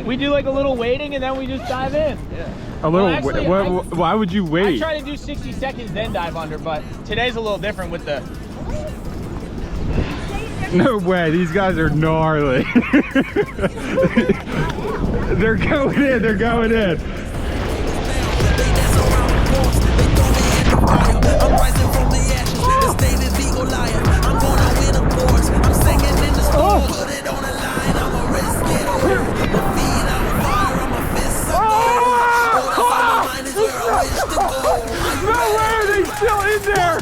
we do like a little waiting and then we just dive in. Yeah. A little. Well, actually, why would you wait? I try to do 60 seconds then dive under, but today's a little different with the. No way, these guys are gnarly. They're going in, they're going in. I'm rising from the ashes. This David Beagle liar. I'm gonna win awards. I'm singing in the store. Put it on the line. I'ma risk it. My feet on fire. I'm a fist. My mind is where I wish to go. No way, are they still in there?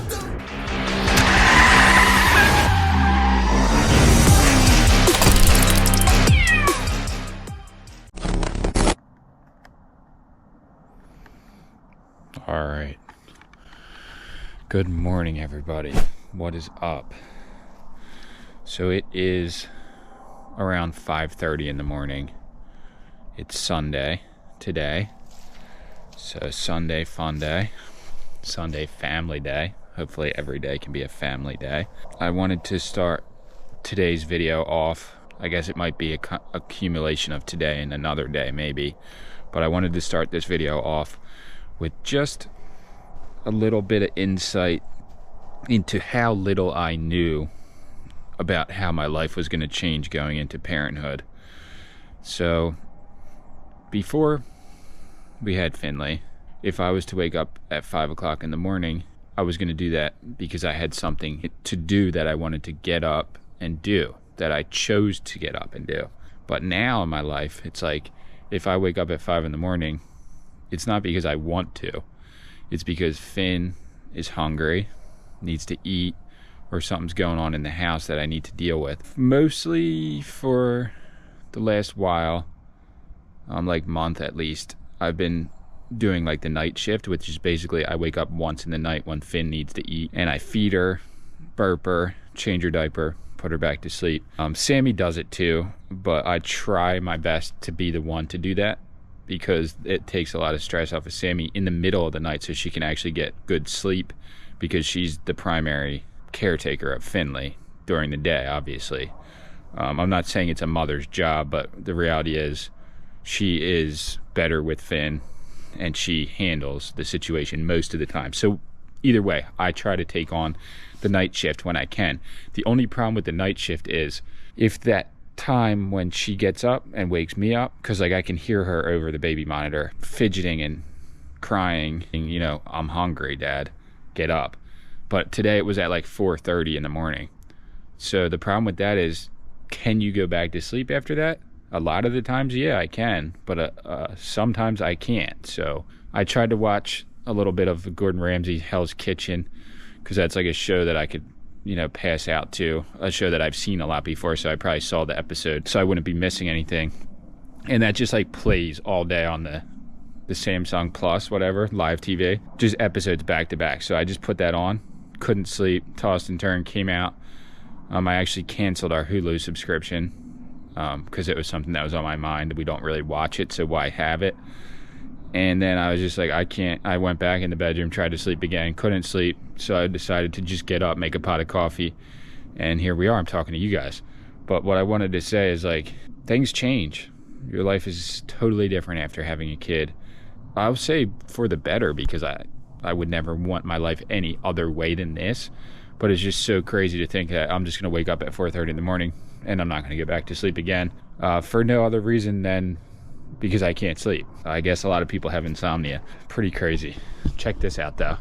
All right. Good morning, everybody. What is up? So it is around 5:30 in the morning. It's Sunday today. So Sunday fun day. Sunday family day. Hopefully every day can be a family day. I wanted to start today's video off. I guess it might be a accumulation of today and another day maybe. But I wanted to start this video off with just a little bit of insight into how little I knew about how my life was going to change going into parenthood. So before we had Finley, if I was to wake up at 5 o'clock in the morning, I was going to do that because I had something to do that I wanted to get up and do, that I chose to get up and do. But now in my life, it's like if I wake up at 5 in the morning, it's not because I want to. It's because Finn is hungry, needs to eat, or something's going on in the house that I need to deal with. Mostly for the last while, like month at least, I've been doing like the night shift, which is basically I wake up once in the night when Finn needs to eat, and I feed her, burp her, change her diaper, put her back to sleep. Sammie does it too, but I try my best to be the one to do that, because it takes a lot of stress off of Sammie in the middle of the night so she can actually get good sleep, because she's the primary caretaker of Finley during the day, obviously. I'm not saying it's a mother's job, but the reality is she is better with Finn and she handles the situation most of the time. So either way, I try to take on the night shift when I can. The only problem with the night shift is if that time when she gets up and wakes me up, because like I can hear her over the baby monitor fidgeting and crying, and, you know, I'm hungry, Dad, get up. But today it was at like 4:30 in the morning. So the problem with that is, can you go back to sleep after that? A lot of the times, yeah, I can, but sometimes I can't. So I tried to watch a little bit of Gordon Ramsay Hell's Kitchen, because that's like a show that I could, you know, pass out to, a show that I've seen a lot before, so I probably saw the episode so I wouldn't be missing anything. And that just like plays all day on the Samsung Plus, whatever, live TV, just episodes back to back. So I just put that on, couldn't sleep, tossed and turned, came out. I actually canceled our Hulu subscription because it was something that was on my mind. We don't really watch it, so why have it? And then I was just like, I can't. I went back in the bedroom, tried to sleep again, couldn't sleep. So I decided to just get up, make a pot of coffee, and here we are. I'm talking to you guys. But what I wanted to say is, like, things change. Your life is totally different after having a kid. I would say for the better, because I would never want my life any other way than this. But it's just so crazy to think that I'm just going to wake up at 4:30 in the morning and I'm not going to get back to sleep again for no other reason than because I can't sleep. I guess a lot of people have insomnia. Pretty crazy. Check this out, though.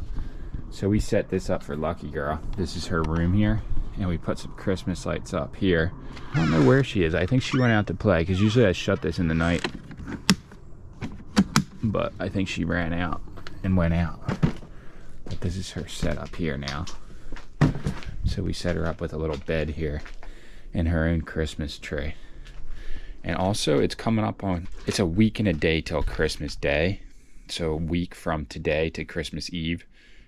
So we set this up for Lucky Girl. This is her room here, and we put some Christmas lights up here. I don't know where she is. I think she went out to play, because usually I shut this in the night. But I think she ran out and went out. But this is her setup here now. So we set her up with a little bed here and her own Christmas tree. And also, it's coming up on, it's a week and a day till Christmas Day. So a week from today to Christmas Eve.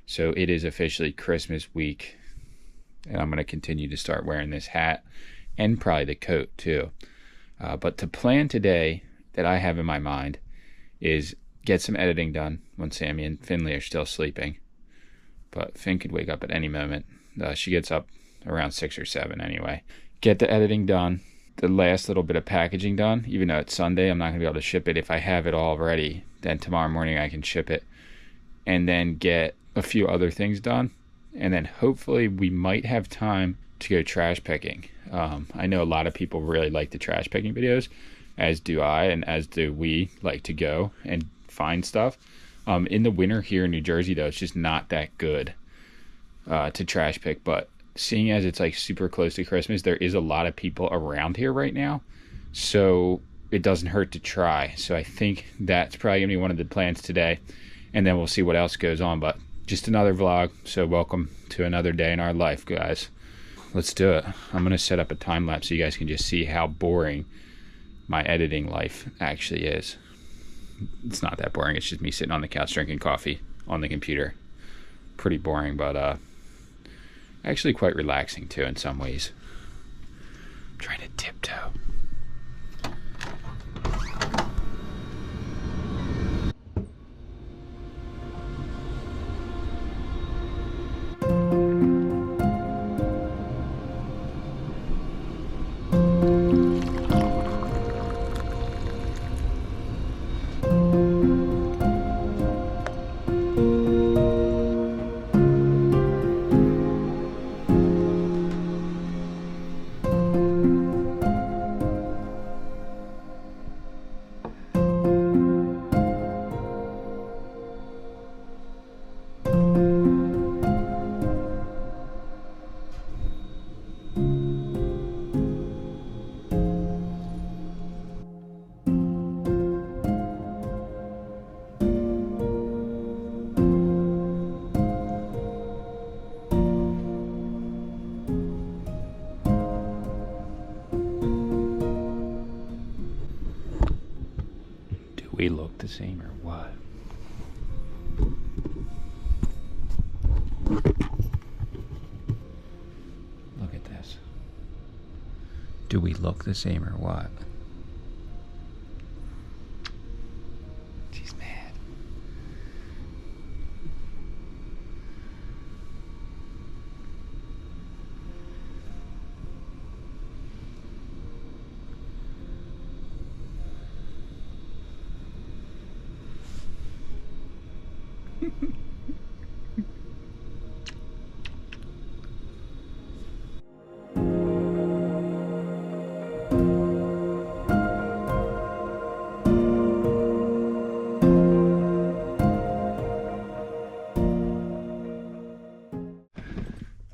So it is officially Christmas week. And I'm going to continue to start wearing this hat and probably the coat too. But the plan today that I have in my mind is get some editing done when Sammie and Finley are still sleeping. But Finn could wake up at any moment. She gets up around 6 or 7 anyway. Get the editing done. the last little bit of packaging done. Even though it's Sunday, I'm not going to be able to ship it. If I have it all ready, then tomorrow morning I can ship it. And then get a few other things done. And then hopefully we might have time to go trash picking. I know a lot of people really like the trash picking videos, as do I, and as do we like to go and find stuff. In the winter here in New Jersey, though, it's just not that good to trash pick. But seeing as it's like super close to Christmas, there is a lot of people around here right now. So it doesn't hurt to try. So I think that's probably going to be one of the plans today. And then we'll see what else goes on. But just another vlog. So welcome to another day in our life, guys. Let's do it. I'm going to set up a time lapse so you guys can just see how boring my editing life actually is. It's not that boring. It's just me sitting on the couch drinking coffee on the computer. Pretty boring, but actually quite relaxing too in some ways. I'm trying to tiptoe. We look the same or what? Look at this. Do we look the same or what? She's mad.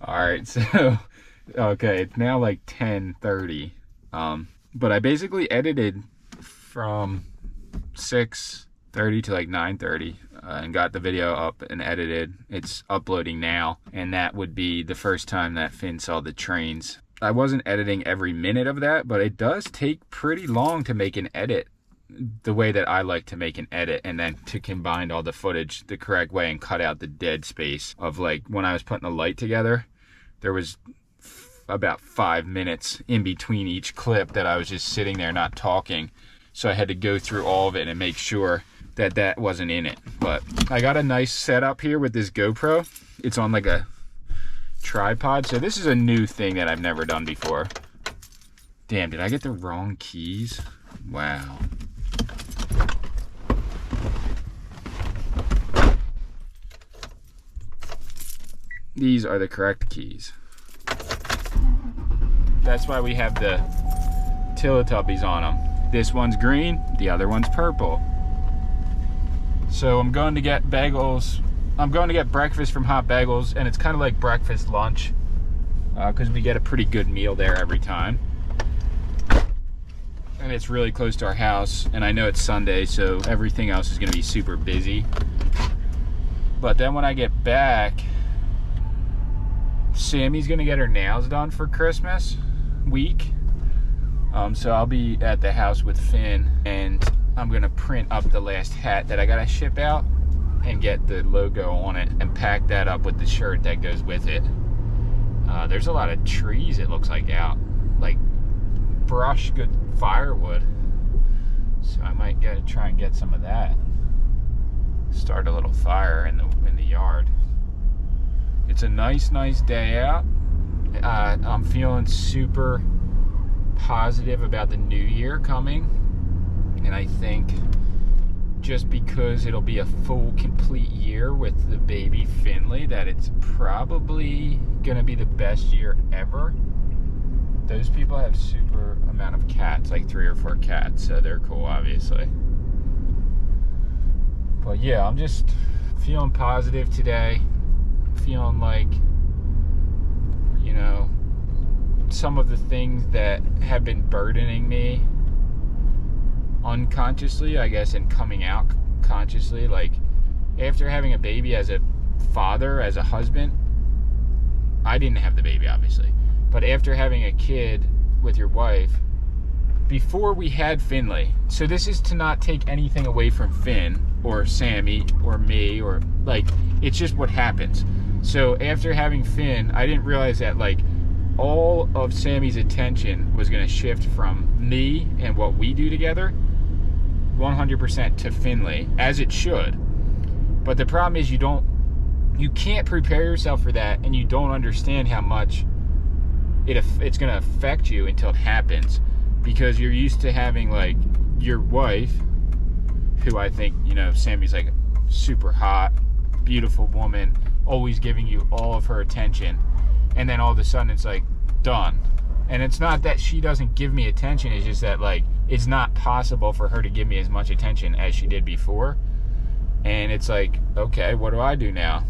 Alright, so okay, it's now like 10:30. But I basically edited from 6:30 to like 9:30 and got the video up and edited. It's uploading now, and that would be the first time that Finn saw the trains. I wasn't editing every minute of that, but it does take pretty long to make an edit the way that I like to make an edit, and then to combine all the footage the correct way and cut out the dead space of, like, when I was putting the light together, there was about 5 minutes in between each clip that I was just sitting there not talking. So I had to go through all of it and make sure that that wasn't in it. But I got a nice setup here with this GoPro. It's on like a tripod. So this is a new thing that I've never done before. Damn, did I get the wrong keys? Wow. These are the correct keys. That's why we have the Teletubbies on them. This one's green, the other one's purple. So I'm going to get bagels. I'm going to get breakfast from Hot Bagels, and it's kind of like breakfast lunch because we get a pretty good meal there every time. And it's really close to our house, and I know it's Sunday, so everything else is going to be super busy. But then when I get back, Sammie's going to get her nails done for Christmas week. So I'll be at the house with Finn, and I'm going to print up the last hat that I got to ship out and get the logo on it and pack that up with the shirt that goes with it. There's a lot of trees, it looks like, out. Like brush, good firewood. So I might try and get some of that. Start a little fire in the yard. It's a nice day out. I'm feeling super positive about the new year coming. And I think just because it'll be a full, complete year with the baby Finley, that it's probably gonna be the best year ever. Those people have super amount of cats, like 3 or 4 cats, so they're cool, obviously. But yeah, I'm just feeling positive today. Feeling like, you know, some of the things that have been burdening me unconsciously, I guess, and coming out consciously, like after having a baby, as a father, as a husband, I didn't have the baby obviously, but after having a kid with your wife, before we had Finley, so this is to not take anything away from Finn or Sammie or me, or like, it's just what happens. So after having Finn, I didn't realize that like all of Sammie's attention was going to shift from me and what we do together 100% to Finley, as it should. But the problem is you can't prepare yourself for that, and you don't understand how much it's going to affect you until it happens, because you're used to having like your wife, who I think, you know, Sammie's like super hot, beautiful woman, always giving you all of her attention, and then all of a sudden it's like done. And it's not that she doesn't give me attention, it's just that like it's not possible for her to give me as much attention as she did before. And it's like, okay, what do I do now?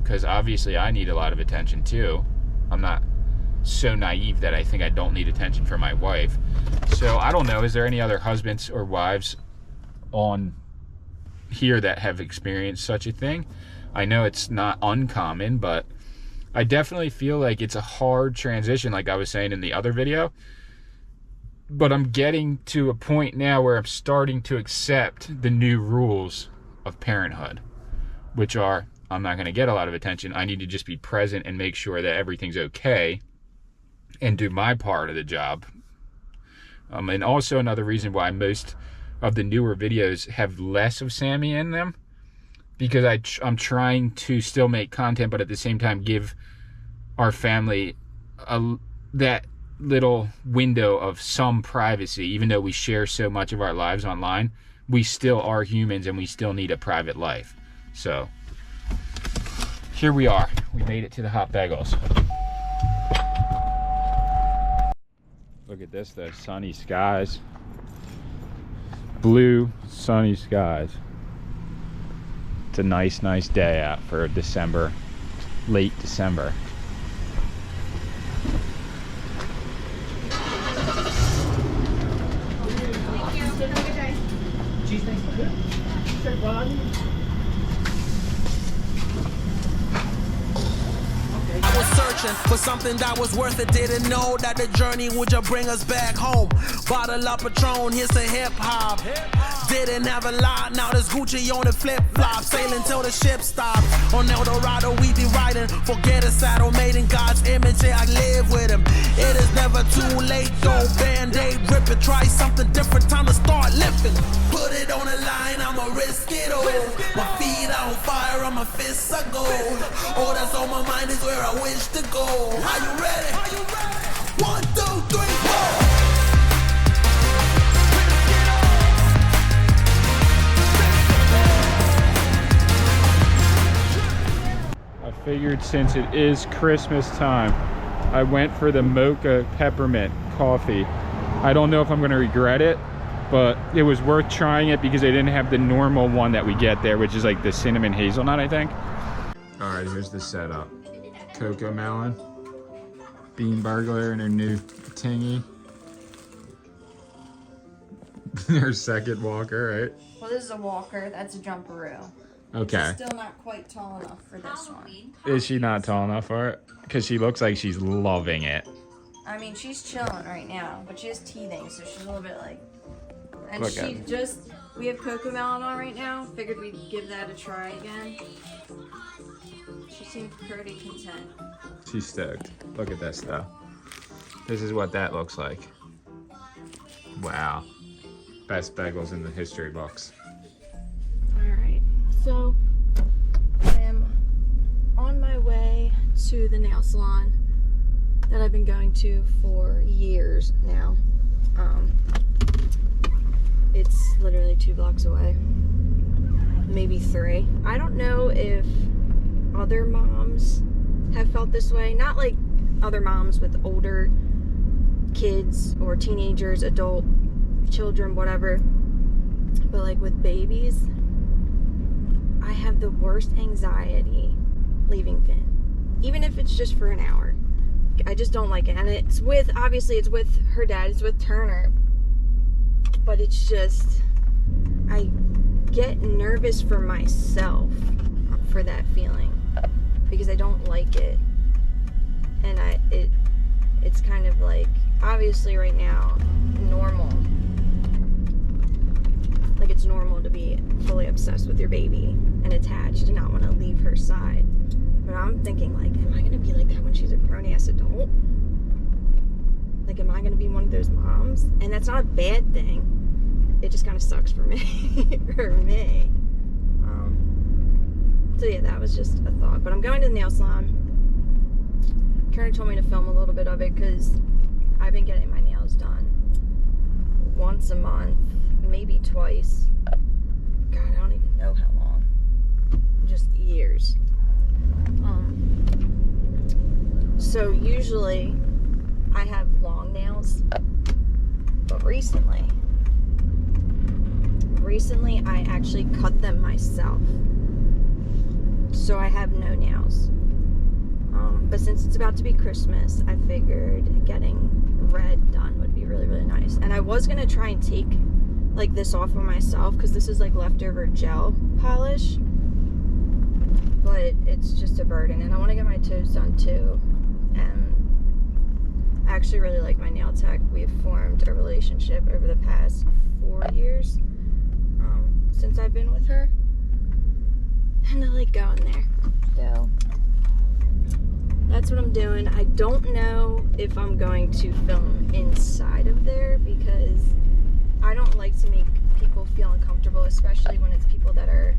Because obviously I need a lot of attention too. I'm not so naive that I think I don't need attention from my wife. So I don't know, is there any other husbands or wives on here that have experienced such a thing? I know it's not uncommon, but I definitely feel like it's a hard transition, like I was saying in the other video. But I'm getting to a point now where I'm starting to accept the new rules of parenthood, which are, I'm not going to get a lot of attention. I need to just be present and make sure that everything's okay and do my part of the job. And also another reason why most of the newer videos have less of Sammie in them, because I'm trying to still make content, but at the same time give our family that little window of some privacy. Even though we share so much of our lives online, we still are humans and we still need a private life. So here we are. We made it to the Hot Bagels. Look at this though, sunny skies. Blue, sunny skies. It's a nice, nice day out for December, late December. I was searching for something that was worth it. Didn't know that the journey would just bring us back home. Bottle up Patron, here's a hip hop. Didn't have a lot, now there's Gucci on the flip flop. Sailing till the ship stops. On El Dorado we be riding. Forget a saddle made in God's image, yeah, I live with him. It is never too late though. Band-aid, rip it, try something different, time to start lifting. Put it on the line, I'ma risk it all. My feet on fire, on my fists are gold. All that's on my mind is where I wish to go. Are you ready? 1, 2, 3, 4. I figured since it is Christmas time, I went for the mocha peppermint coffee. I don't know if I'm going to regret it, but it was worth trying it because they didn't have the normal one that we get there, which is like the cinnamon hazelnut, I think. All right, here's the setup. Cocoa melon, bean burglar in her new tingy. Her second walker, right? Well, this is a walker. That's a jumperoo. Okay. Still not quite tall enough for this one. Is she not tall enough for it? Because she looks like she's loving it. I mean, she's chilling right now, but she is teething, so she's a little bit like... And Look she just... We have cocoa melon on right now. Figured we'd give that a try again. She seemed pretty content. She's stoked. Look at this, though. This is what that looks like. Wow. Best bagels in the history books. Alright, so I am on my way to the nail salon. that I've been going to for years now. It's literally 2 blocks away, maybe 3. I don't know if other moms have felt this way. Not like other moms with older kids or teenagers, adult children, whatever, but like with babies, I have the worst anxiety leaving Finn, even if it's just for an hour. I just don't like it. And it's with, obviously it's with her dad, it's with Turner, but it's just, I get nervous for myself for that feeling because I don't like it. And it's kind of like, obviously right now, normal. Like it's normal to be fully obsessed with your baby and attached and not want to leave her side. But I'm thinking like, am I going to be like that when she's a grown-ass adult? Like, am I going to be one of those moms? And that's not a bad thing. It just kind of sucks for me. For me. So yeah, that was just a thought. But I'm going to the nail salon. Turner told me to film a little bit of it because I've been getting my nails done once a month, maybe twice. God, I don't even know how long. Just years. So usually I have long nails, but recently I actually cut them myself. So I have no nails. But since it's about to be Christmas, I figured getting red done would be really, really nice. And I was going to try and take like this off of myself because this is like leftover gel polish. But it's just a burden. And I want to get my toes done too. And I actually really like my nail tech. We've formed a relationship over the past 4 years since I've been with her. And I like going there. So that's what I'm doing. I don't know if I'm going to film inside of there because I don't like to make people feel uncomfortable, especially when it's people that are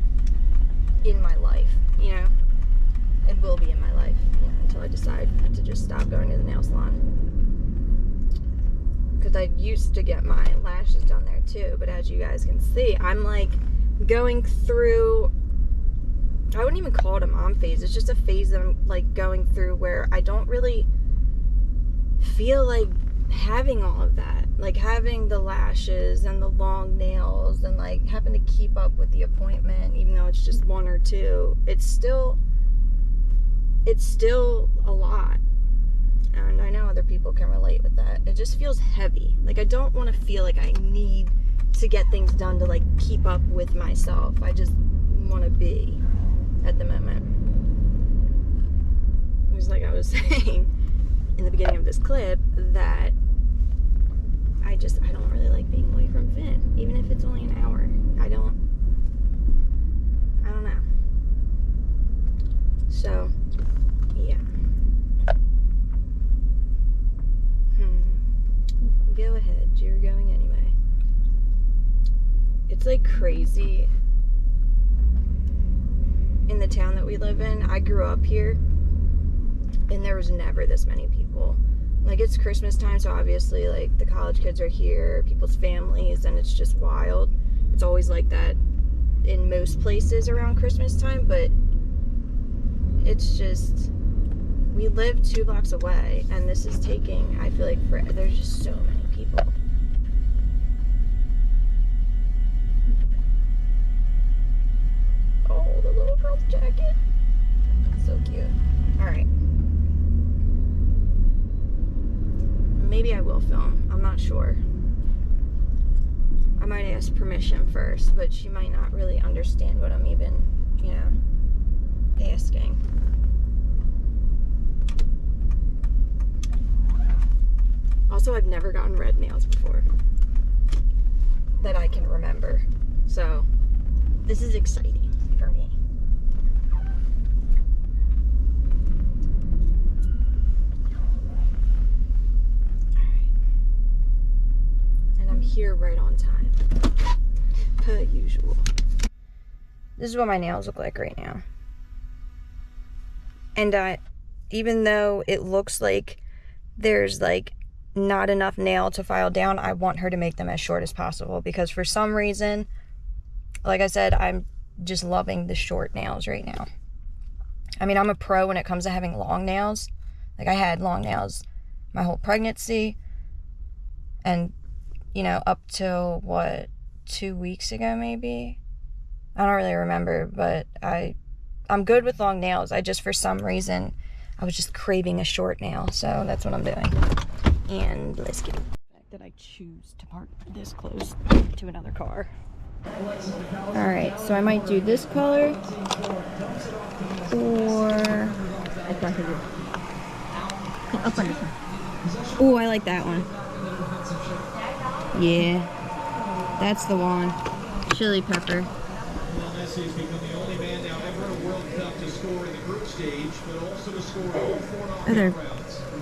in my life, you know? It will be in my life, you know, until I decide to just stop going to the nail salon. Because I used to get my lashes done there too, but as you guys can see, I'm like going through, I wouldn't even call it a mom phase. It's just a phase that I'm like going through where I don't really feel like having all of that. Like having the lashes and the long nails and like having to keep up with the appointment, even though it's just 1 or 2. It's still a lot. And I know other people can relate with that. It just feels heavy. Like I don't want to feel like I need to get things done to like keep up with myself. I just want to be at the moment. It was like I was saying in the beginning of this clip that I don't really like being away from Finn, even if it's only an hour. I don't know. So, yeah. Go ahead, you're going anyway. It's like crazy in the town that we live in. I grew up here and there was never this many people. Like it's Christmas time, so obviously like the college kids are here, people's families, and it's just wild. It's always like that in most places around Christmas time, but it's just, we live 2 blocks away and this is taking, I feel like there's just so many people. Oh, the little girl's jacket. So cute. Alright. Maybe I will film. I'm not sure. I might ask permission first, but she might not really understand what I'm even, you know, asking. Also, I've never gotten red nails before that I can remember. So, this is exciting for me. Here right on time, per usual. This is what my nails look like right now. And even though it looks like there's like not enough nail to file down, I want her to make them as short as possible, because for some reason, like I said, I'm just loving the short nails right now. I mean, I'm a pro when it comes to having long nails. Like, I had long nails my whole pregnancy, and, you know, up till, what, 2 weeks ago maybe? I don't really remember, but I'm good with long nails. I just, for some reason, I was just craving a short nail, so that's what I'm doing. And let's get it. The fact that I choose to park this close to another car. Alright, so I might do this color, or... Oh, I like that one. Yeah, that's the one. Chili pepper. Oh, they're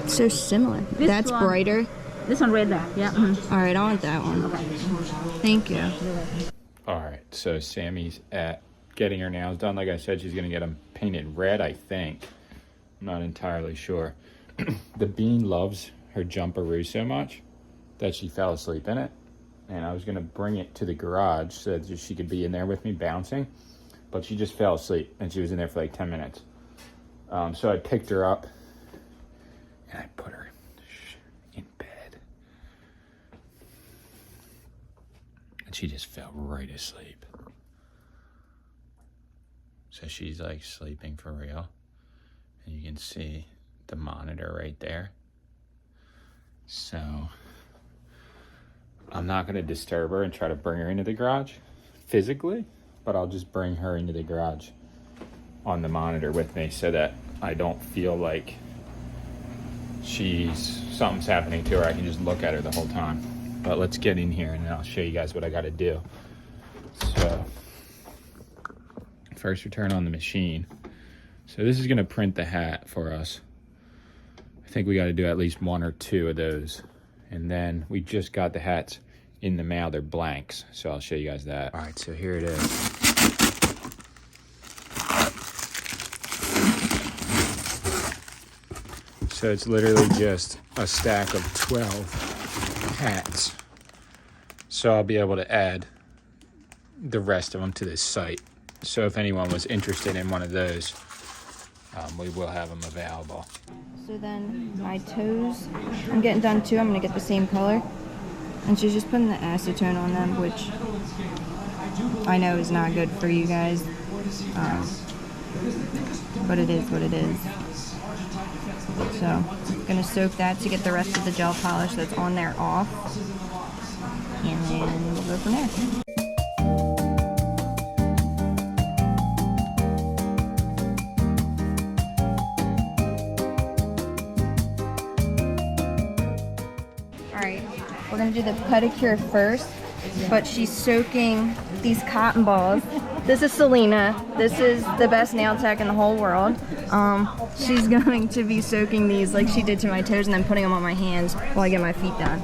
so similar. That's brighter. This one right there, yeah. All right, I want that one. Thank you. All right, so Sammie's at getting her nails done. Like I said, she's gonna get them painted red, I think. I'm not entirely sure. The bean loves her jumperoo so much that she fell asleep in it. And I was gonna bring it to the garage so that she could be in there with me bouncing, but she just fell asleep and she was in there for like 10 minutes. So I picked her up and I put her in bed. And she just fell right asleep. So she's like sleeping for real. And you can see the monitor right there. So I'm not gonna disturb her and try to bring her into the garage physically, but I'll just bring her into the garage on the monitor with me so that I don't feel like something's happening to her. I can just look at her the whole time. But let's get in here and I'll show you guys what I gotta do. So first we turn on the machine. So this is gonna print the hat for us. I think we gotta do at least 1 or 2 of those. And then we just got the hats in the mail. They're blanks, so I'll show you guys that. All right, so here it is. So it's literally just a stack of 12 hats. So I'll be able to add the rest of them to this site. So if anyone was interested in one of those, we will have them available. So then my toes, I'm getting done too. I'm gonna get the same color. And she's just putting the acetone on them, which I know is not good for you guys. But it is what it is. So I'm gonna soak that to get the rest of the gel polish that's on there off. And then we'll go from there. We're gonna do the pedicure first, but she's soaking these cotton balls. This is Selena. This is the best nail tech in the whole world. She's going to be soaking these like she did to my toes and then putting them on my hands while I get my feet done.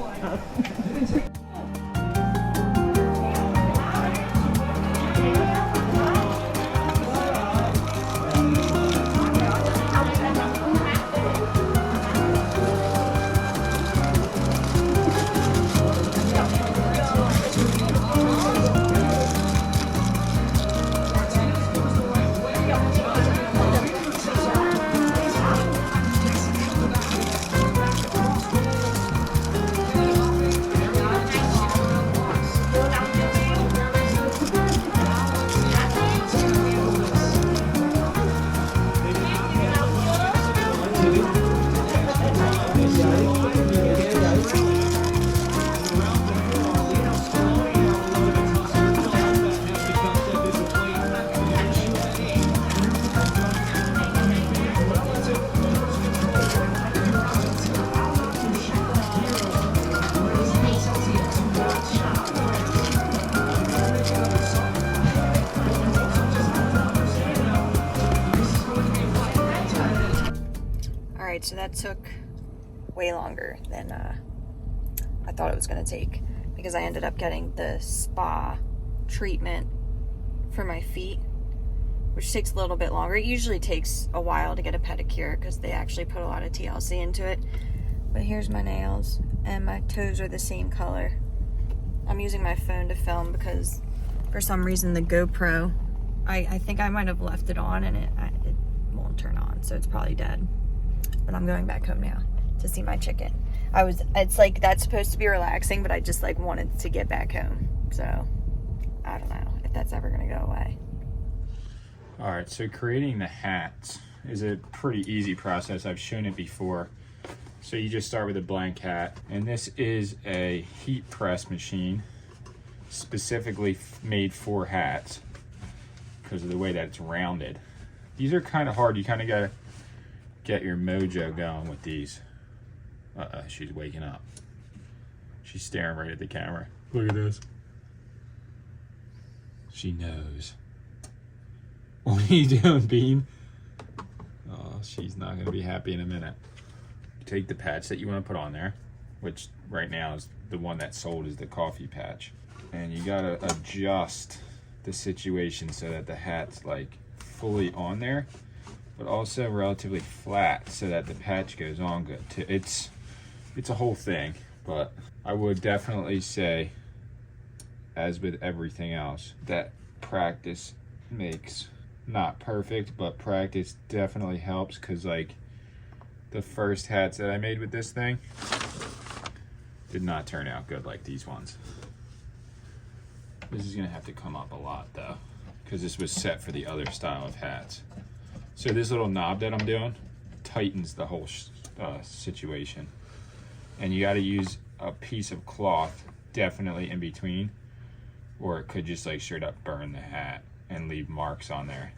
So that took way longer than I thought it was going to take, because I ended up getting the spa treatment for my feet, which takes a little bit longer. It usually takes a while to get a pedicure because they actually put a lot of TLC into it. But here's my nails, and my toes are the same color. I'm using my phone to film because for some reason the GoPro, I think I might have left it on and it won't turn on, so it's probably dead. But I'm going back home now to see my chicken. It's like, that's supposed to be relaxing, but I just like wanted to get back home. So I don't know if that's ever gonna go away. All right, so creating the hats is a pretty easy process. I've shown it before. So you just start with a blank hat, and this is a heat press machine specifically made for hats because of the way that it's rounded. These are kind of hard. You kind of gotta get your mojo going with these. She's waking up. She's staring right at the camera. Look at this. She knows. What are you doing, Bean? Oh, she's not gonna be happy in a minute. Take the patch that you want to put on there, which right now is the one that's sold is the coffee patch, and you gotta adjust the situation so that the hat's like fully on there, but also relatively flat so that the patch goes on good too. It's a whole thing, but I would definitely say, as with everything else, that practice makes not perfect, but practice definitely helps, because like the first hats that I made with this thing did not turn out good like these ones. This is gonna have to come up a lot though, because this was set for the other style of hats. So this little knob that I'm doing tightens the whole situation. And you gotta use a piece of cloth definitely in between, or it could just like straight up burn the hat and leave marks on there,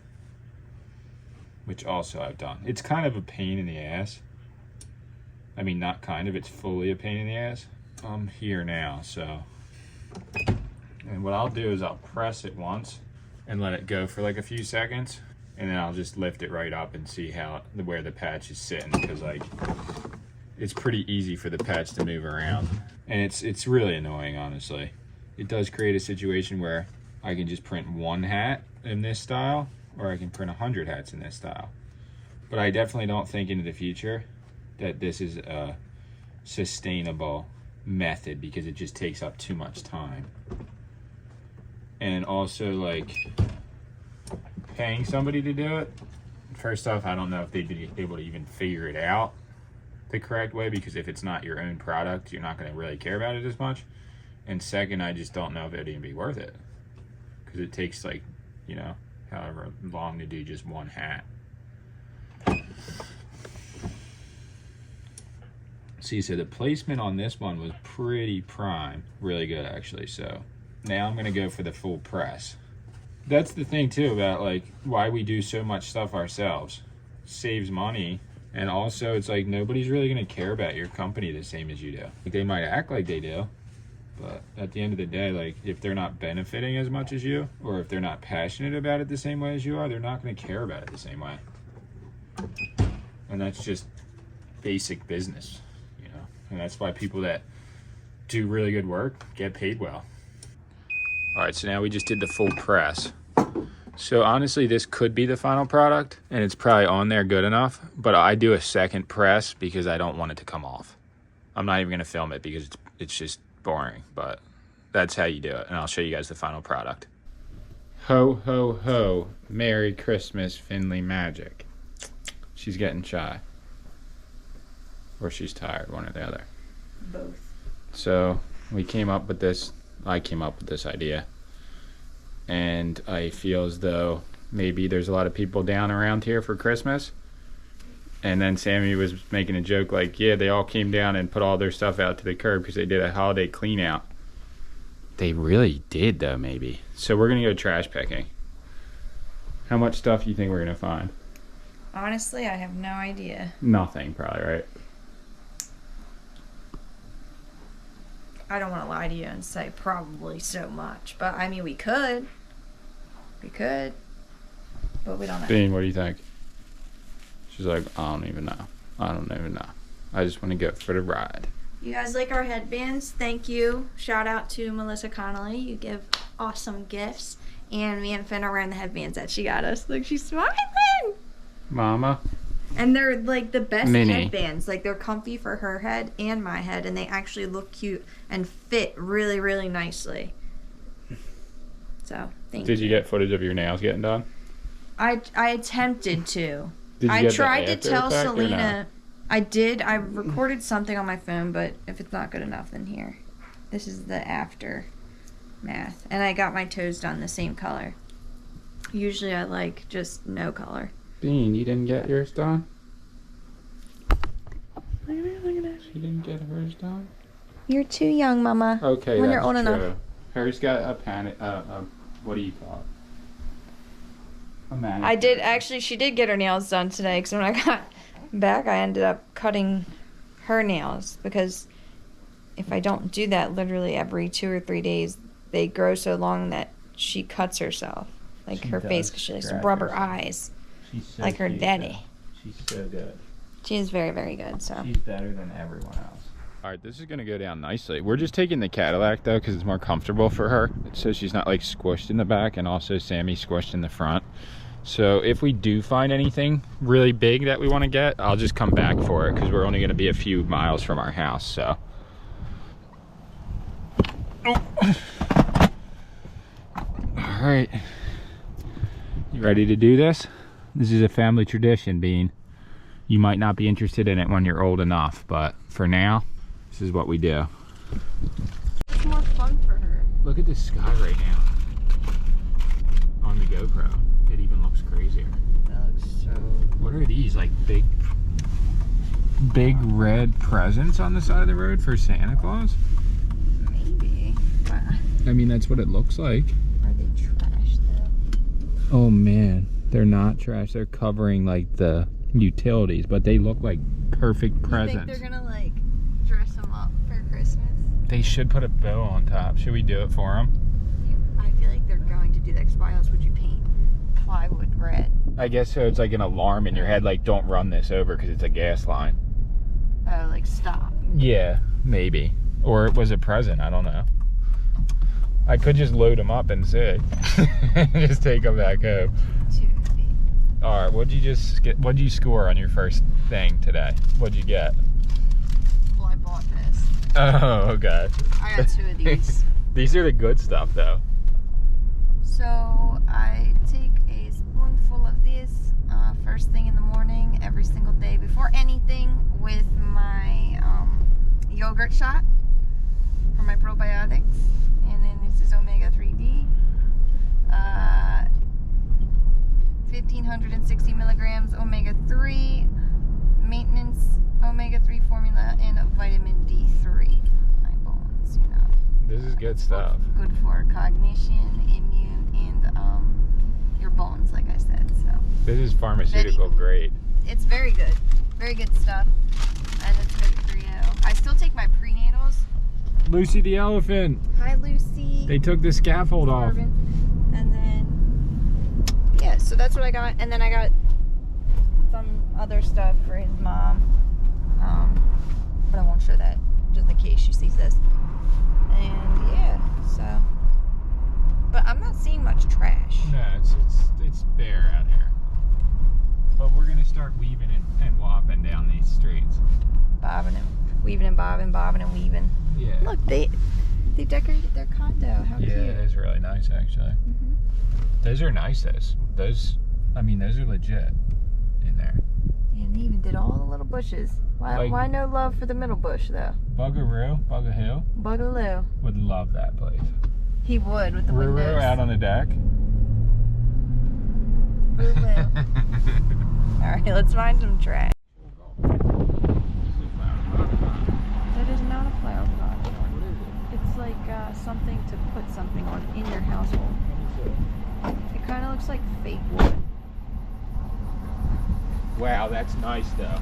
which also I've done. It's kind of a pain in the ass. I mean, not kind of, it's fully a pain in the ass. I'm here now, so. And what I'll do is I'll press it once and let it go for like a few seconds, and then I'll just lift it right up and see where the patch is sitting, because like, it's pretty easy for the patch to move around. And it's really annoying, honestly. It does create a situation where I can just print one hat in this style, or I can print 100 hats in this style. But I definitely don't think into the future that this is a sustainable method, because it just takes up too much time. And also, like, paying somebody to do it, first off, I don't know if they'd be able to even figure it out the correct way, because if it's not your own product, you're not going to really care about it as much. And second, I just don't know if it'd even be worth it, because it takes, like, you know, however long to do just one hat. See, so the placement on this one was pretty prime, really good actually. So now I'm gonna go for the full press. That's the thing too about like why we do so much stuff ourselves. Saves money, and also it's like nobody's really gonna care about your company the same as you do. Like, they might act like they do, but at the end of the day, like, if they're not benefiting as much as you, or if they're not passionate about it the same way as you are, they're not gonna care about it the same way. And that's just basic business, you know? And that's why people that do really good work get paid well. All right, so now we just did the full press. So honestly, this could be the final product, and it's probably on there good enough, but I do a second press because I don't want it to come off. I'm not even gonna film it because it's just boring, but that's how you do it, and I'll show you guys the final product. Ho, ho, ho. Merry Christmas, Finley Magic. She's getting shy. Or she's tired, one or the other. Both. So we came up with this, I came up with this idea. And I feel as though maybe there's a lot of people down around here for Christmas. And then Sammie was making a joke like, yeah, they all came down and put all their stuff out to the curb because they did a holiday clean out. They really did though, maybe. So we're gonna go trash picking. How much stuff do you think we're gonna find? Honestly, I have no idea. Nothing, probably, right? I don't want to lie to you and say probably so much, but I mean, we could. We could, but we don't know. Bean, what do you think? She's like, I don't even know. I don't even know. I just want to go for the ride. You guys like our headbands? Thank you. Shout out to Melissa Connolly. You give awesome gifts. And me and Finn are wearing the headbands that she got us. Look, she's smiling. Mama. And they're like the best Mini. headbands. Like they're comfy for her head and my head, and they actually look cute and fit really, really nicely. So thank you. Did you get footage of your nails getting done? I attempted to. Did you I get the tried to after tell effect or Selena. I did. I recorded something on my phone, but if it's not good enough, then here. This is the aftermath. And I got my toes done the same color. Usually I like just no color. Bean, you didn't get yours done? Look at that. She didn't get hers done? You're too young, Mama. Okay, When that's you're old true. enough. Hers got a panic, what do you call it? A manicure. I did actually. She did get her nails done today. Because when I got back, I ended up cutting her nails because if I don't do that, literally every 2 or 3 days, they grow so long that she cuts herself, like She her does face, because she likes to scratch rub her herself. eyes, She's so like her cute, daddy. though. She's so good. She is very, very good. So She's better than everyone else. All right, this is gonna go down nicely. We're just taking the Cadillac though, because it's more comfortable for her, so she's not like squished in the back, and also Sammie squished in the front. So if we do find anything really big that we want to get, I'll just come back for it, because we're only gonna be a few miles from our house. So. Oh. All right, you ready to do this? This is a family tradition, Bean. You might not be interested in it when you're old enough, but for now, this is what we do. it's more fun for her. Look at the sky right now on the GoPro. It even looks crazier. That looks so. What are these, like big red presents on the side of the road for Santa Claus? Maybe. But I mean, that's what it looks like. are they trash though? Oh man, they're not trash. They're covering like the utilities, but they look like perfect presents. You think they're gonna like dress them up for Christmas? They should put a bow on top. Should we do it for them? I feel like they're going to do that. 'Cause why else would you paint plywood red? I guess so. It's like an alarm in your head, like don't run this over because it's a gas line. Oh, like stop. Yeah, maybe. Or it was a present. I don't know. I could just load them up and see. Just take them back home. All right. What'd you just get? What'd you score on your first thing today? What'd you get? Well, I bought this. Oh, okay. I got 2 of these. These are the good stuff, though. So I take a spoonful of this first thing in the morning every single day before anything with my yogurt shot for my probiotics, and then this is omega 3D, 1560 milligrams omega 3 maintenance omega 3 formula, and a vitamin D3 for my bones. You know, This is good stuff. good for cognition, immune, and your bones, like I said. So This is pharmaceutical grade. it's very good stuff, and it's good for you. I still take my prenatals. Lucy the elephant. Hi, Lucy. They took the scaffold off. Marvin. And then yeah, so that's what I got, and then I got some other stuff for his mom. But I won't show that just in case she sees this. And yeah, so. But I'm not seeing much trash. No, it's bare out here. But we're gonna start weaving and whopping down these streets. Bobbing and weaving and bobbing, bobbing and weaving. Yeah. Look, they decorated their condo. How Yeah, cute. it is really nice actually. Mhm. Those are nice. Those are legit in there. And they even did all the little bushes. Why no love for the middle bush though? Bugahoo Bugaloo. would love that place. He would with the Ruru windows. out on the deck. Boo-boo. All right, let's find some trash. That is not a flower pot. It's like something to put something on in your household. It kind of looks like fake wood. Wow, that's nice though.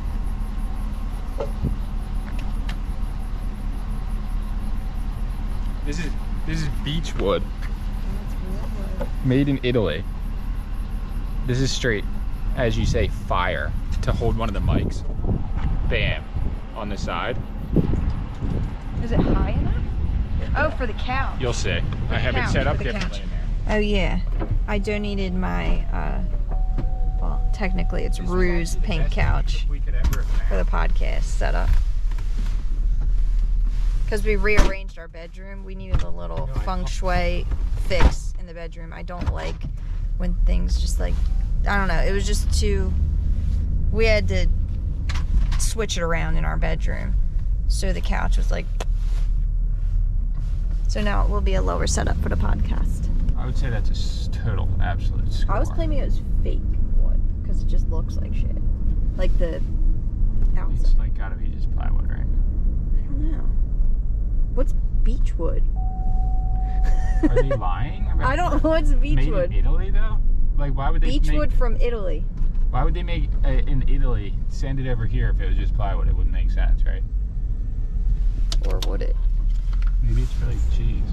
This is beech wood, made in Italy. This is straight, as you say, fire to hold one of the mics. Bam, on the side. Is it high enough? Oh, for the couch. You'll see. I have it couch, set up for the differently couch. in there. Oh yeah, I donated my well, technically it's Rue's pink couch for the podcast setup. Because we rearranged our bedroom, we needed a little feng shui fix in the bedroom. I don't like when things just like, I don't know, it was just too, we had to switch it around in our bedroom. So the couch was like, so now it will be a lower setup for the podcast. I would say that's a total, absolute score. I was claiming it was fake wood because it just looks like shit. Like the outside. It's like gotta be just plywood, right? I don't know. What's beechwood? Are they lying about I don't know what's beechwood. Made in Italy though? Like why would they Beechwood from Italy. Why would they make in Italy send it over here if it was just plywood? It wouldn't make sense, right? Or would it? Maybe it's for like cheese.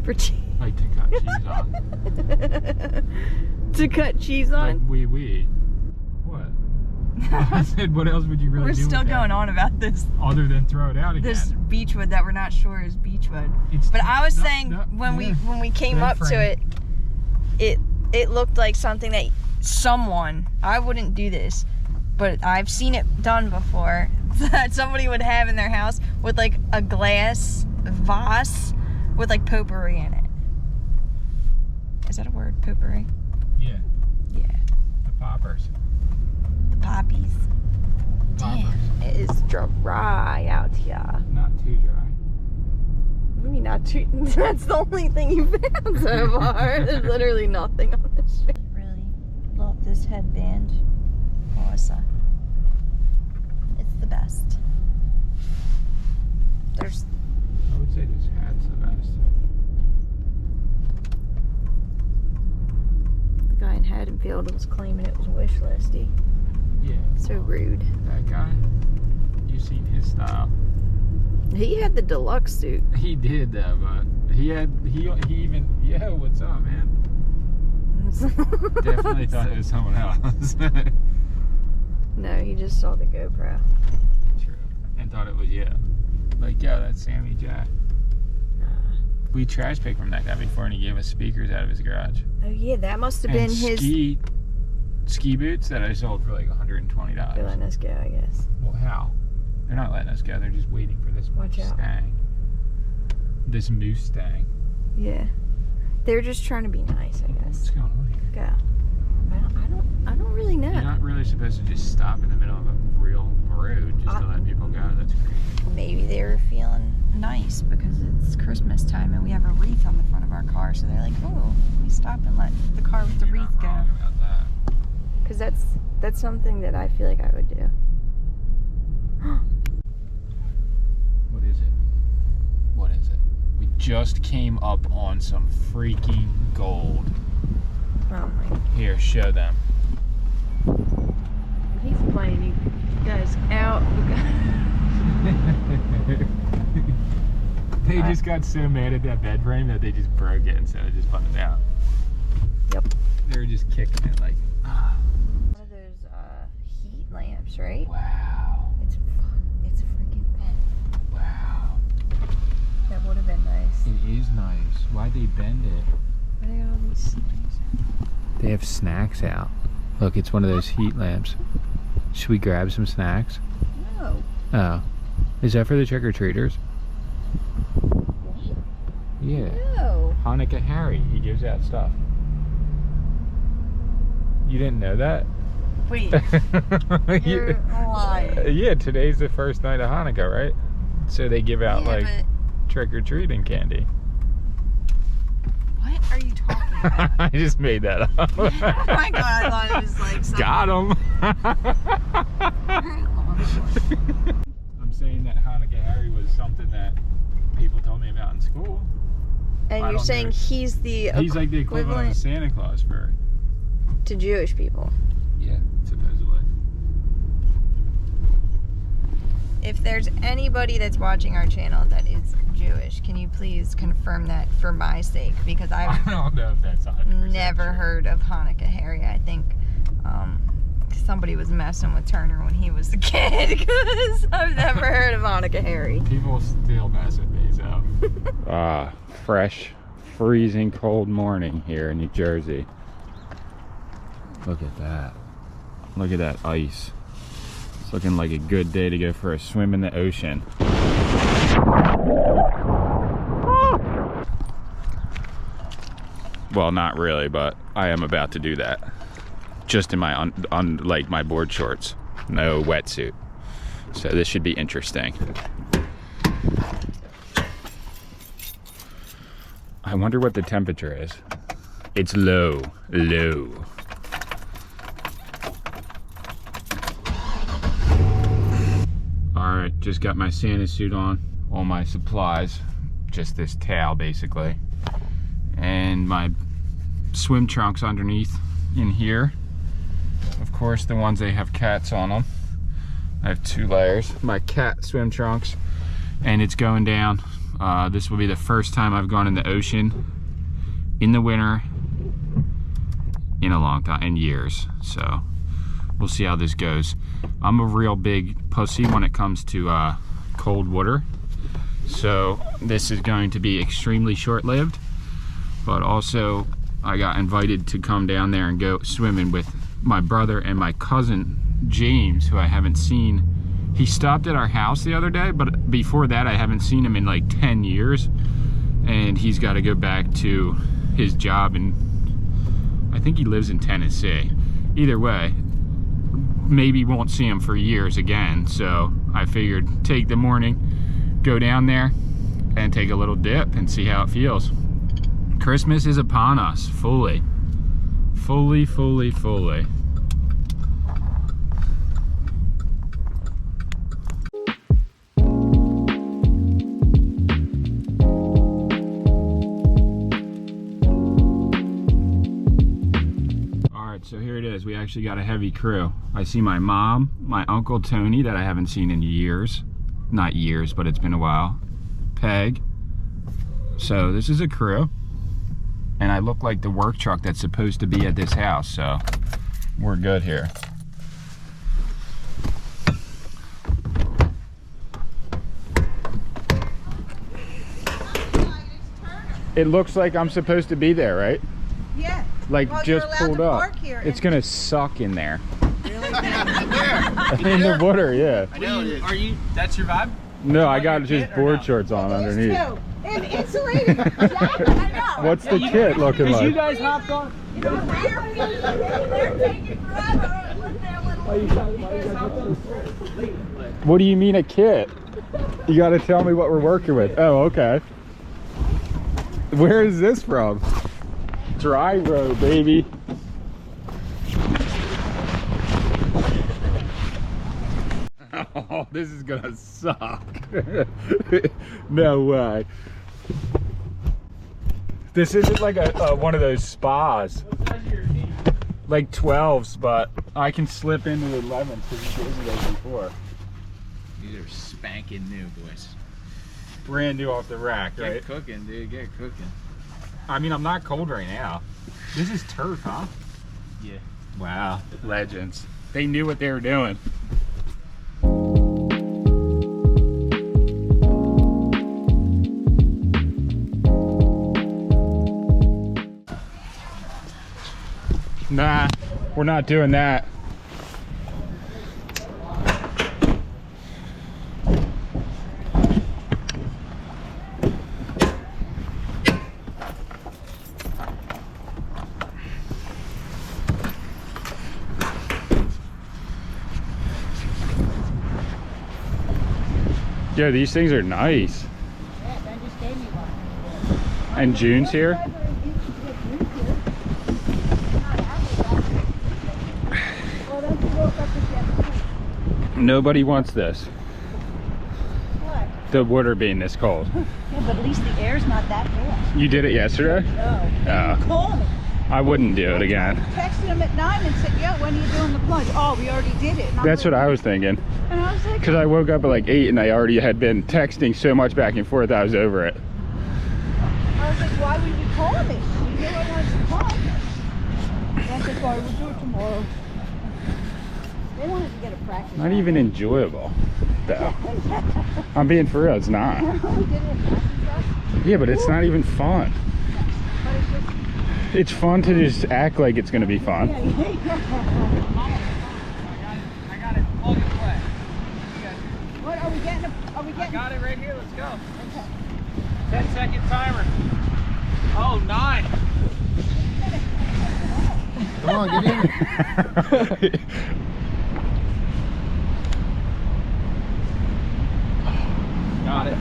For cheese. Like to cut cheese on. To cut cheese on? Like oui. What? I said, what else would you really do? We're still with going that? on about this. Other than throw it out again. This beechwood that we're not sure is beechwood. But I was saying when we came up to it, it looked like something that someone, I wouldn't do this, but I've seen it done before, that somebody would have in their house with like a glass vase with like potpourri in it. Is that a word? Potpourri? Yeah. Yeah. The poppers. The poppies. Poppers. Damn, it is dry out here. Not too dry. What do you mean not too? That's the only thing you found so far. There's literally nothing on this shit. I really love this headband. Melissa. It's the best. There's. I would say this hat's the best. The guy in Haddonfield was claiming it was wish listy. Yeah. So rude. That guy, you've seen his style. He had the deluxe suit. He did though, but he even, yo, what's up, man? Definitely thought it was someone else. No, he just saw the GoPro. True. And thought it was you. Like, yo, that's Sammie Jack. We trash picked from that guy before, and he gave us speakers out of his garage. Oh yeah, that must have been his. Ski boots that I sold for like $120. They're letting us go, I guess. Well, how? They're not letting us go. They're just waiting for this Watch out. Mustang. This Mustang. Yeah, they're just trying to be nice, I guess. What's going on here? Go. I don't really know. You're not really supposed to just stop in the middle of a real road just to let people go. That's crazy. Maybe they were feeling nice because it's Christmas time and we have a wreath on the front of our car, so they're like, "Oh, we stop and let the car with the You're wreath not go." wrong about that. Because that's something that I feel like I would do. What is it? What is it? We just came up on some freaking gold. Oh my! Here, show them. He's playing you guys out. They just got so mad at that bed frame that they just broke it instead of just putting it out. Yep. They were just kicking it like, ah. One of those heat lamps, right? Wow. It's freaking bent. Wow. That would have been nice. It is nice. Why'd they bend it? Why do they got all these snacks? They have snacks out. Look, it's one of those heat lamps. Should we grab some snacks? No. Oh. Is that for the trick-or-treaters? What? Yeah. No. Hanukkah Harry, he gives out stuff. You didn't know that? Wait. You're lying. Yeah, today's the first night of Hanukkah, right? So they give out like but trick-or-treating candy. what are you talking about? I just made that up. Oh my god, I thought it was like something. Got him. I'm saying that Hanukkah Harry was something that people told me about in school. And I you're don't saying know. he's the He's like the equivalent of Santa Claus for... to Jewish people. Yeah, supposedly. If there's anybody that's watching our channel that is Jewish, can you please confirm that for my sake? Because I I've don't know if that's 100% never true. heard of Hanukkah Harry. I think somebody was messing with Turner when he was a kid, because I've never heard of Hanukkah Harry. People still mess with me, so. Fresh, freezing cold morning here in New Jersey. Look at that. Look at that ice. It's looking like a good day to go for a swim in the ocean. Well, not really, but I am about to do that. Just in my like my board shorts. No wetsuit. So this should be interesting. I wonder what the temperature is. It's low. Alright, just got my Santa suit on. All my supplies. Just this towel, basically. And my swim trunks underneath in here. Of course, the ones that have cats on them. I have 2 layers. My cat swim trunks. And it's going down. This will be the first time I've gone in the ocean in the winter in a long time, in years. So we'll see how this goes. I'm a real big pussy when it comes to cold water. So this is going to be extremely short-lived. But also, I got invited to come down there and go swimming with my brother and my cousin, James, who I haven't seen. He stopped at our house the other day, but before that, I haven't seen him in like 10 years. And he's got to go back to his job, and I think he lives in Tennessee. Either way, maybe won't see him for years again. So I figured take the morning, go down there, and take a little dip and see how it feels. Christmas is upon us, fully. Fully. Alright, so here it is. We actually got a heavy crew. I see my mom, my uncle Tony, that I haven't seen in years. Not years, but it's been a while. Peg. So this is a crew. And I look like the work truck that's supposed to be at this house, so we're good here. It looks like I'm supposed to be there, right? Yeah. Like well, just pulled up. It's gonna suck in there. Really? In the water, yeah. I know. Are you? That's your vibe? No, I got just board shorts on underneath. And insulated. I know. What's the kit looking like? You guys hopped on. What do you mean a kit? You gotta tell me what we're working with. Oh, okay. Where is this from? Dry row, baby. Oh, this is gonna suck. No way. This isn't like a one of those spas. Like 12s, but I can slip into the 11s because you gave me those before. These are spanking new, boys. Brand new off the rack, right? Get cooking, dude. Get cooking. I mean, I'm not cold right now. This is turf, huh? Yeah. Wow, legends. They knew what they were doing. Nah, we're not doing that. Yeah, these things are nice. Yeah, Ben just gave me one. And June's here. Nobody wants this. What? The water being this cold. Yeah, but at least the air's not that bad. You did it yesterday? No. Oh. Call me. I wouldn't do it again. Texted him at 9 and said, yeah, when are you doing the plunge? Oh, we already did it. And I'm That's like, what I was thinking. And I was like, Because I woke up at like 8 and I already had been texting so much back and forth, I was over it. I was like, why would you call me? You knew I wanted to plunge. And I said, well, we'll do it tomorrow. They wanted to get a practice. Not even enjoyable, though. I'm being for real, it's not. We did it at practice round. Yeah, but it's not even fun. But it's just, It's fun to just act like it's going to be fun. What are we getting? Are we I getting? got it right here. Let's go. Okay. 10-second timer. Oh, 9. Come on, get in. Got it.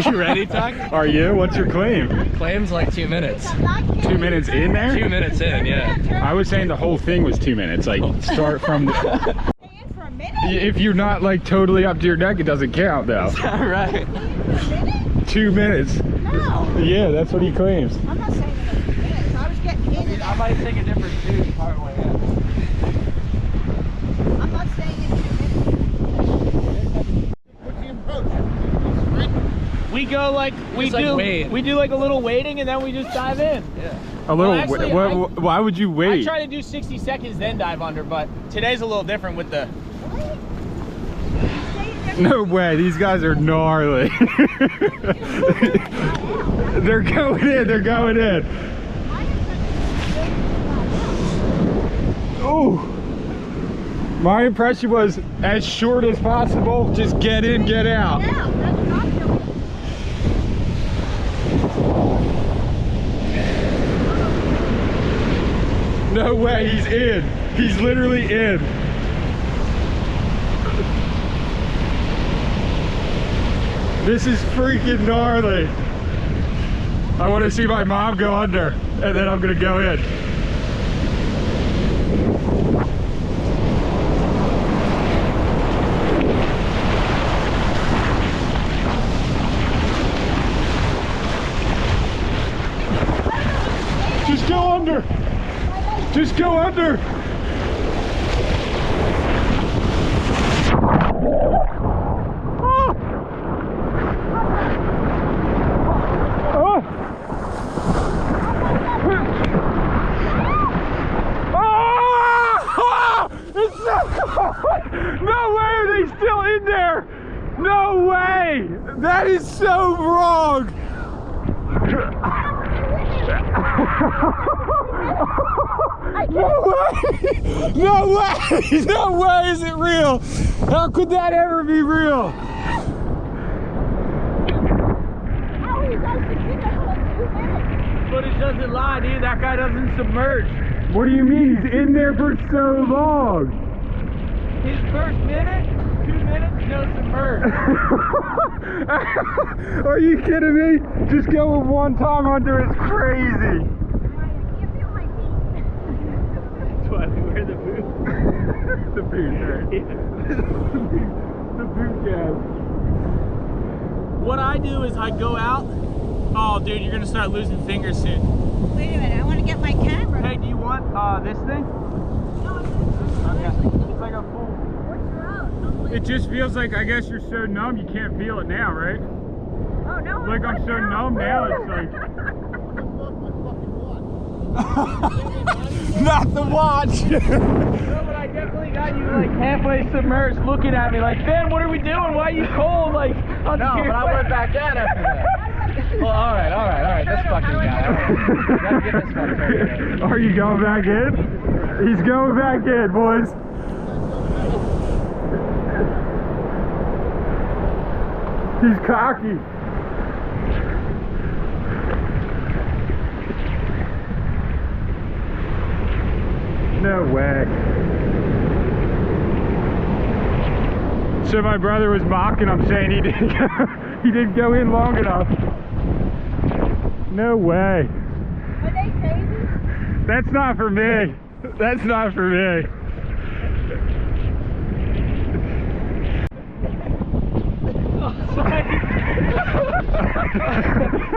You ready, Tuck? Are you? What's your claim? Claims like 2 minutes. 2 minutes in there? 2 minutes in, yeah. I was saying the whole thing was 2 minutes. Like, start from the... Stay in for a minute? If you're not, like, totally up to your neck, it doesn't count, though. All right. Stay in for a minute? 2 minutes. No. Yeah, that's what he claims. I'm not saying it was 2 minutes. I was getting in and I out. might take a different tune part way in. I'm not saying in 2 minutes. What's the approach? Sprint? We go like we It's like do. wade. We do like a little wading and then we just dive in. Yeah. A little... actually, why would you I wait? try to do 60 seconds then dive under, but today's a little different with the. Stay in there. No way, these guys are gnarly. They're going in, they're going in. Ooh. My impression was as short as possible, just get in, get out. Yeah, that's what I'm doing. No way, he's in. He's literally in. This is freaking gnarly. I want to see my mom go under, and then I'm gonna go in. Just go under. Just go under. No way are they still in there! No way! That is so wrong! No way! No way! No way is it real! How could that ever be real? How are you guys to keep it for like 2 minutes? Footage doesn't lie, dude. That guy doesn't submerge. What do you mean? He's in there for so long! His first minute, 2 minutes, no submerge. Are you kidding me? Just going one time under is crazy. That's why we wear the boots. The boots, right? The boot cap. What I do is I go out. Oh, dude, you're gonna start losing fingers soon. Wait a minute, I want to get my camera. Hey, do you want this thing? Okay. It's like a full. It just feels like, I guess you're so numb you can't feel it now, right? Oh, no. Like I'm so numb now, it's like... Not the watch! No, but I definitely got you like halfway submerged looking at me like, Ben, what are we doing? Why are you cold? Like, no, but I went back in after that. Well, all right, this fucking guy. Gotta get this one figured out. Are you going back in? He's going back in, boys. He's cocky. No way. So my brother was mocking him, saying he didn't go in long enough. No way. Are they crazy? That's not for me. That's not for me.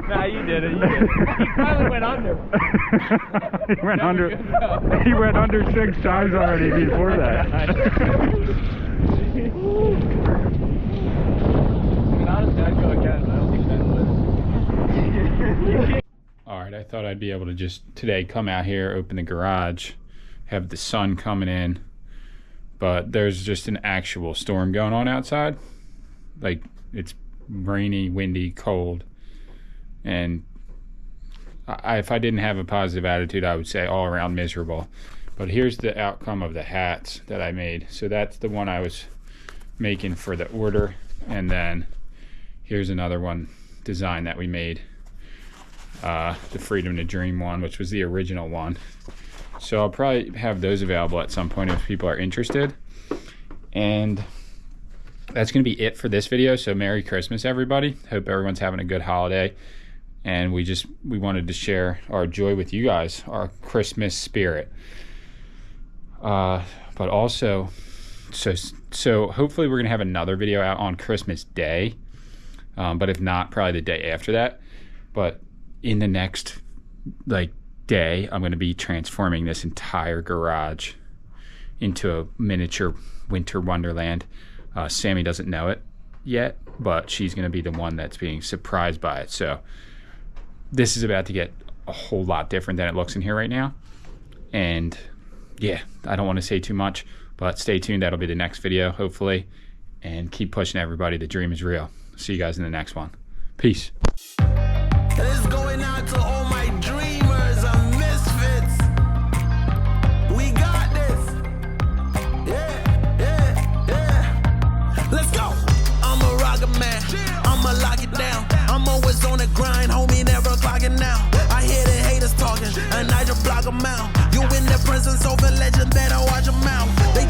Nah, you did it. You did it. He probably went under. He went under. He went under 6 times already before that. Honestly, I'd go again. I don't think Ben would. All right, I thought I'd be able to just today come out here, open the garage, have the sun coming in, but there's just an actual storm going on outside. Like, it's rainy, windy, cold, and if I didn't have a positive attitude, I would say all around miserable. But here's the outcome of the hats that I made. So that's the one I was making for the order And then here's another one design that we made. The Freedom to Dream one, which was the original one. So I'll probably have those available at some point if people are interested. And that's going to be it for this video. So Merry Christmas, everybody. Hope everyone's having a good holiday. And we wanted to share our joy with you guys, our Christmas spirit. But also, so hopefully we're going to have another video out on Christmas Day. But if not, probably the day after that. But in the next day, I'm going to be transforming this entire garage into a miniature winter wonderland. Sammie doesn't know it yet, but she's going to be the one that's being surprised by it. So this is about to get a whole lot different than it looks in here right now. And yeah, I don't want to say too much, but stay tuned. That'll be the next video, hopefully. And keep pushing, everybody. The dream is real. See you guys in the next one. Peace. It's going out to all my dreamers and misfits. We got this. Yeah. Let's go. I'm a rocket man. I'ma lock it down. I'm always on the grind, homie, never clocking now. I hear the haters talking, and I just block them out. You in the presence of a legend, better watch them out. They